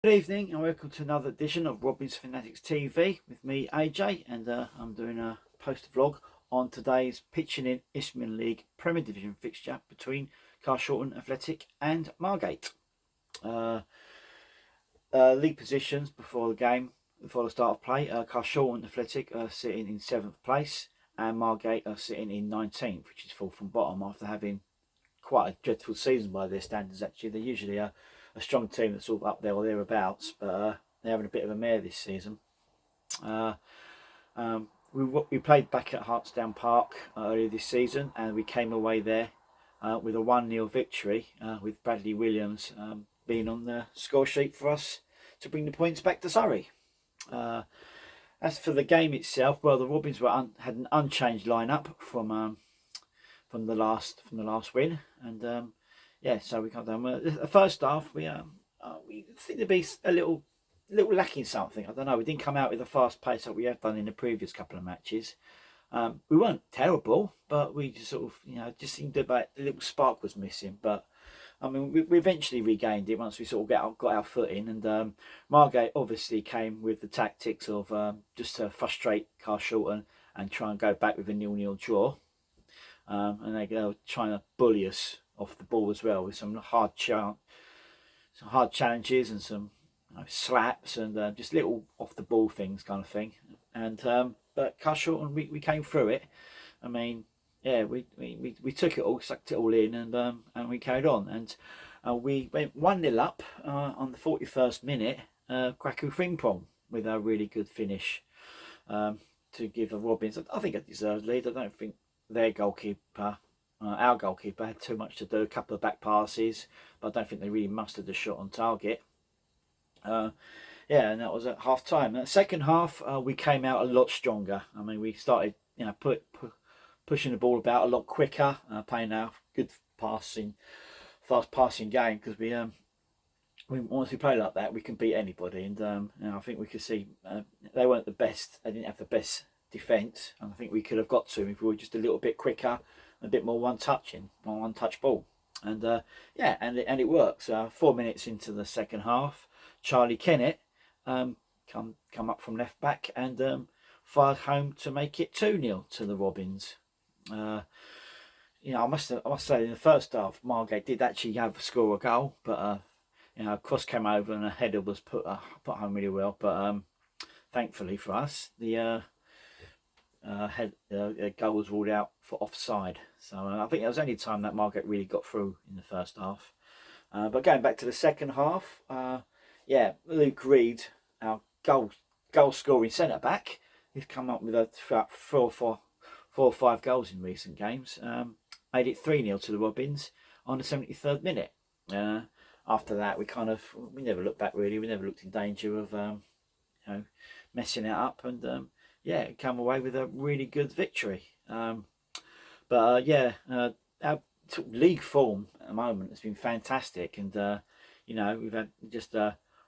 Good evening and welcome to another edition of Robin's Fanatics TV with me AJ, and I'm doing a post vlog on today's pitching in Isthmian League Premier Division fixture between Carshalton Athletic and Margate. League positions before the game, before the start of play, Carshalton Athletic are sitting in 7th place and Margate are sitting in 19th, which is fourth from bottom after having quite a dreadful season by their standards. Actually, they're usually a strong team that's sort of up there or thereabouts, but they're having a bit of a mare this season. We played back at Hartsdown Park earlier this season, and we came away there with a 1-0 victory, with Bradley Williams being on the score sheet for us to bring the points back to Surrey. As for the game itself, well, the Robins had an unchanged lineup from the last win, and yeah, so we got down. The first half, we seemed to be a little lacking something. I don't know. We didn't come out with the fast pace that we have done in the previous couple of matches. We weren't terrible, but we just sort of, just seemed about a little spark was missing. But I mean, we eventually regained it once we sort of got our foot in, and Margate obviously came with the tactics of just to frustrate Carshalton and try and go back with a 0-0 draw. And they were trying to bully us off the ball as well, with some hard challenges and some slaps and just little off the ball things kind of thing. And but Carshalton, we came through it. I mean, yeah, we took it all, sucked it all in, and we carried on. And we went 1-0 up on the 41st minute. Kwaku Frimpong with a really good finish to give the Robins, I think, a deserved lead. I don't think their goalkeeper, our goalkeeper, had too much to do. A couple of back passes, but I don't think they really mustered a shot on target. Yeah, and that was at half time. In the second half, we came out a lot stronger. I mean, we started, pushing the ball about a lot quicker, playing our good fast passing game, because once we play like that, we can beat anybody. And I think we could see they weren't the best. They didn't have the best defence, and I think we could have got to them if we were just a little bit quicker, a bit more one touch ball. And yeah, and it works. 4 minutes into the second half, Charlie Kennett come up from left back and fired home to make it 2-0 to the Robins. I must say, in the first half, Margate did actually have score a goal, but a cross came over and a header was put home really well. But thankfully for us, the goal was ruled out for offside. So I think that was the only time that Margate really got through in the first half. But going back to the second half, yeah, Luke Reed, our goal scoring centre back, he's come up with about 4 or 5 goals in recent games. Made it 3-0 to the Robins on the 73rd minute. After that, we never looked back really. We never looked in danger of messing it up, and yeah, come away with a really good victory. Yeah, our league form at the moment has been fantastic, and we've had just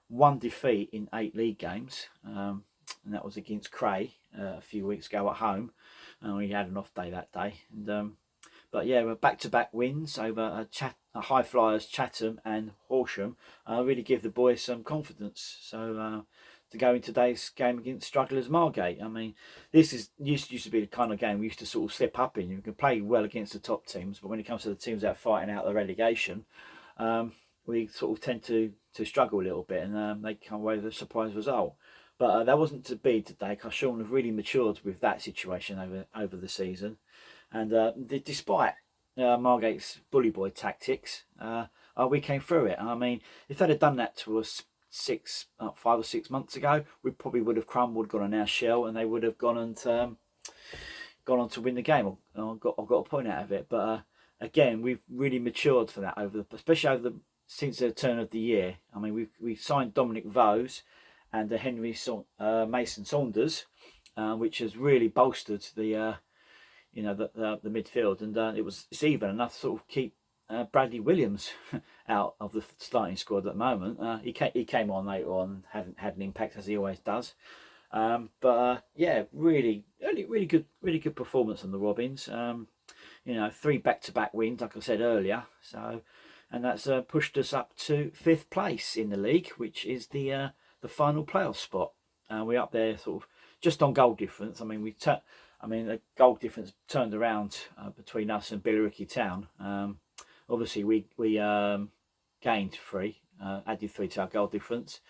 one defeat in 8 league games, and that was against Cray a few weeks ago at home, and we had an off day that day. And but yeah, we're back-to-back wins over high flyers Chatham and Horsham. Really give the boys some confidence. So to go in today's game against strugglers Margate, I mean, this used to be the kind of game we used to sort of slip up in. You can play well against the top teams, but when it comes to the teams that are fighting out the relegation, we sort of tend to struggle a little bit, and they come away with a surprise result. But that wasn't to be today. Carshalton have really matured with that situation over the season, and despite Margate's bully boy tactics, we came through it. I mean, if they'd have done that to us 5 or 6 months ago, we probably would have crumbled, gone on our shell, and they would have gone on to win the game or got a point out of it. But again, we've really matured for that especially since the turn of the year. I mean, we signed Dominic Vose and Henry Mason Saunders, which has really bolstered the midfield, and it's even enough to sort of keep Bradley Williams out of the starting squad at the moment. He came on later on, hadn't had an impact as he always does. Yeah, really good performance on the Robins. 3 back-to-back wins, like I said earlier. So and that's pushed us up to 5th place in the league, which is the final playoff spot. We're up there sort of just on goal difference. I mean, the goal difference turned around between us and Billericay Town. Obviously, we gained 3, added 3 to our goal difference,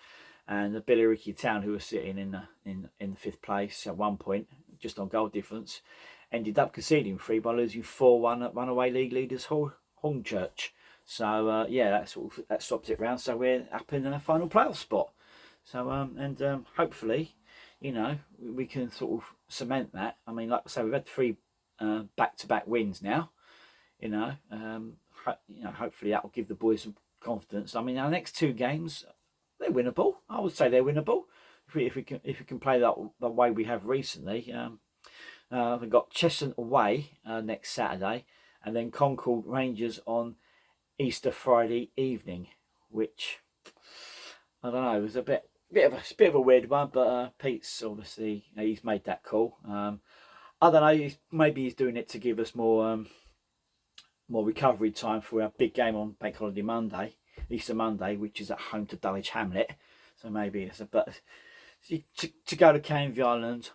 and the Billericay Town, who were sitting in the 5th place at one point, just on goal difference, ended up conceding 3 by losing 4-1 at runaway league leaders Hornchurch. So yeah, that stops it round. So we're up in the final playoff spot. So and hopefully, you know, we can sort of cement that. I mean, like I say, we've had 3 back-to-back wins now. You know, hopefully that will give the boys some confidence. I mean, our next 2 games, they're winnable. I would say they're winnable if we can play that the way we have recently. We've got Cheshunt away next Saturday, and then Concord Rangers on Easter Friday evening, which I don't know, it was a bit of a weird one, but Pete's obviously, he's made that call. I don't know, maybe he's doing it to give us more recovery time for our big game on Bank Holiday Monday, Easter Monday, which is at home to Dulwich Hamlet. So maybe it's to go to Canvey Island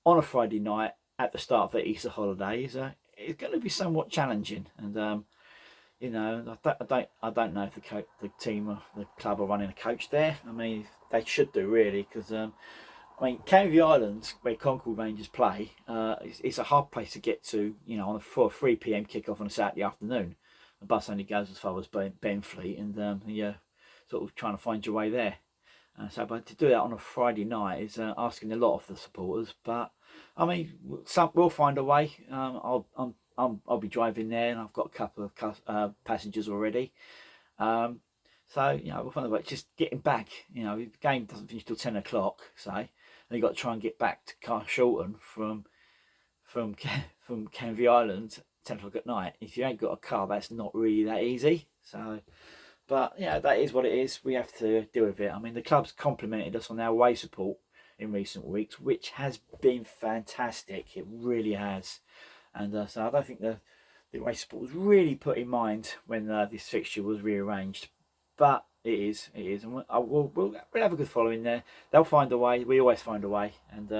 on a Friday night at the start of the Easter holiday is it's going to be somewhat challenging. And you know, I don't know if the team or the club are running a coach there. I mean, they should do really, because I mean, Canvey Island, where Concord Rangers play, it's a hard place to get to. You know, for a 3 p.m. kickoff on a Saturday afternoon, the bus only goes as far as Benfleet, and you're sort of trying to find your way there. But to do that on a Friday night is asking a lot of the supporters. But I mean, we'll find a way. I'll be driving there, and I've got a couple of passengers already. So you know, we'll find a way. Just getting back. You know, the game doesn't finish till 10 o'clock, say, and you've got to try and get back to Carshalton from Canvey Island 10 o'clock at night. If you ain't got a car, that's not really that easy. So. But yeah, that is what it is. We have to deal with it. I mean, the club's complimented us on our away support in recent weeks, which has been fantastic. It really has. And so I don't think the away support was really put in mind when this fixture was rearranged. But it is, and we'll have a good following there. They'll find a way. We always find a way, and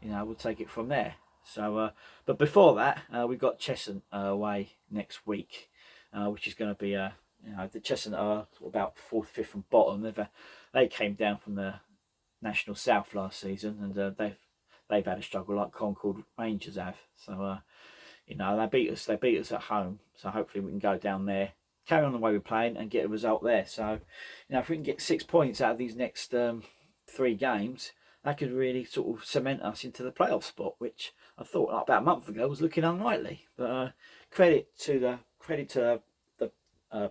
you know, we'll take it from there. So, but before that, we've got Cheshunt away next week, which is going to be you know, the Cheshunt are about 4th, 5th from bottom. They came down from the National South last season, and they've had a struggle like Concord Rangers have. So you know, they beat us at home. So hopefully we can go down there, carry on the way we're playing, and get a result there. So you know, if we can get 6 points out of these next 3 games, that could really sort of cement us into the playoff spot, which I thought like about a month ago was looking unlikely. But credit to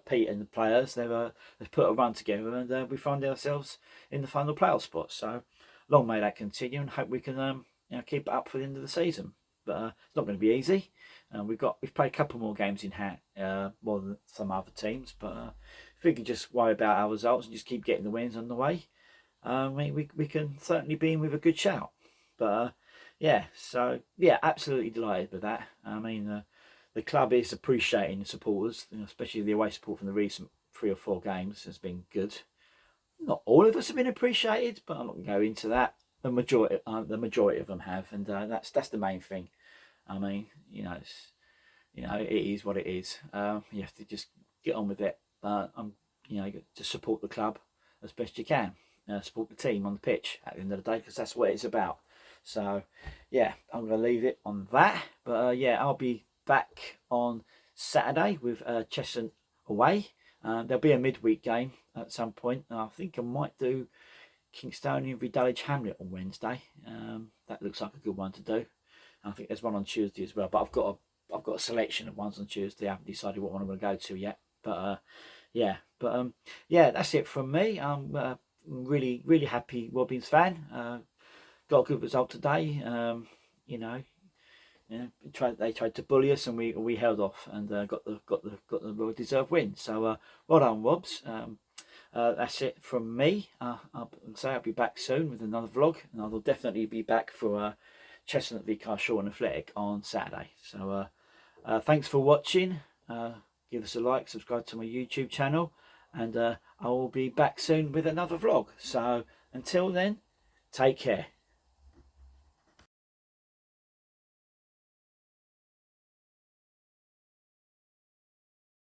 Pete and the players. They've put a run together, and we find ourselves in the final playoff spot. So long may that continue, and hope we can you know, keep it up for the end of the season. But it's not going to be easy. We've played a couple more games in hand, more than some other teams. But if we can just worry about our results and just keep getting the wins on the way, we can certainly be in with a good shout. But yeah, so yeah, absolutely delighted with that. I mean, the club is appreciating the supporters, you know, especially the away support from the recent 3 or 4 games has been good. Not all of us have been appreciated, but I'm not going to go into that. The majority of them have, and that's the main thing. I mean, you know, it is what it is. You have to just get on with it. You know, to support the club as best you can, support the team on the pitch at the end of the day, because that's what it's about. So, yeah, I'm going to leave it on that. But yeah, I'll be back on Saturday with Cheshunt away. There'll be a midweek game at some point. I think I might do Kingstonian v Dulwich Hamlet on Wednesday. That looks like a good one to do. I think there's one on Tuesday as well, but I've got a selection of ones on Tuesday. I haven't decided what one I'm going to go to yet. But yeah, that's it from me. I'm really happy Robins fan. Got a good result today. You know, they tried to bully us, and we held off and got the well deserved win. So well done, Robs. That's it from me. I'll be back soon with another vlog, and I will definitely be back for Cheshunt v Carshalton Athletic on Saturday. So thanks for watching. give us a like, subscribe to my YouTube channel, and I will be back soon with another vlog. So until then, take care.